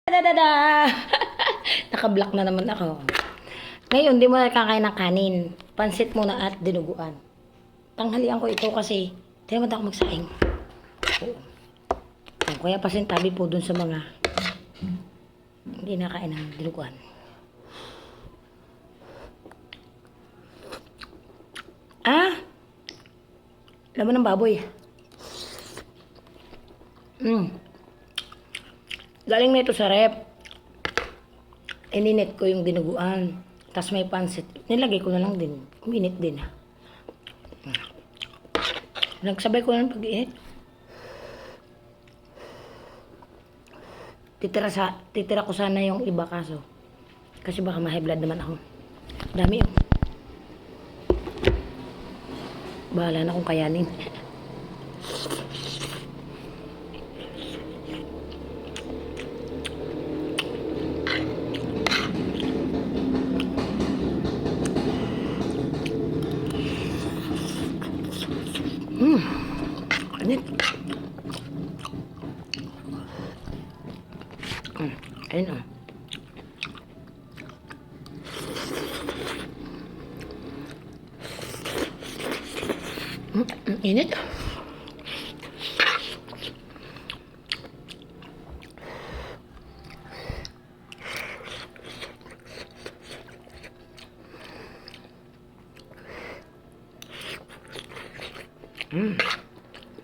Dadada! Naka-block na naman ako. Ngayon, di mo na kakain ng kanin. Pansit muna at dinuguan. Tanghalian ko ito kasi di naman ako magsaing. Oo. Kaya pasintabi po dun sa mga hindi nakain ng dinuguan. Laman ng baboy. Galing na ito sa rep. Ininit ko yung dinuguan. Tapos may pansit. Nilagay ko na lang din. Uminit din. Nagsabay ko na ng pag-iinit. Titira ko sana yung iba kaso. Kasi baka ma-high blood naman ako. Dami yun. Bahala na kung kayanin. Kanit. Ayun o. Init.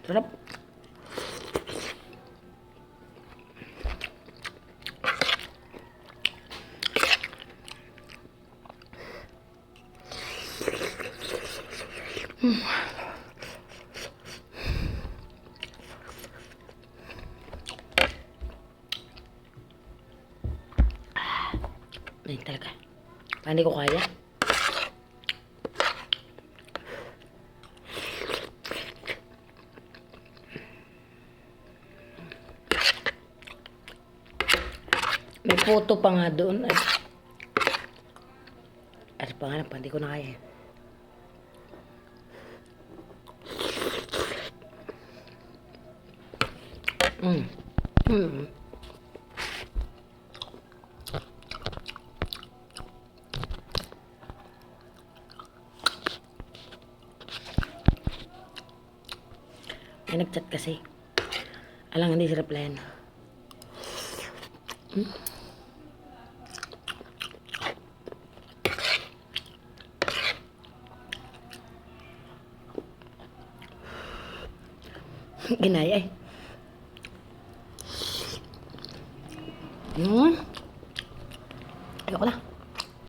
Sarap. Ayun talaga. Hindi ko kaya. May photo pa nga doon. Ay pa nga, hindi ko na kaya. Ay, nag-chat kasi. Alang hindi si replyan. Ginaya eh. Ayoko na.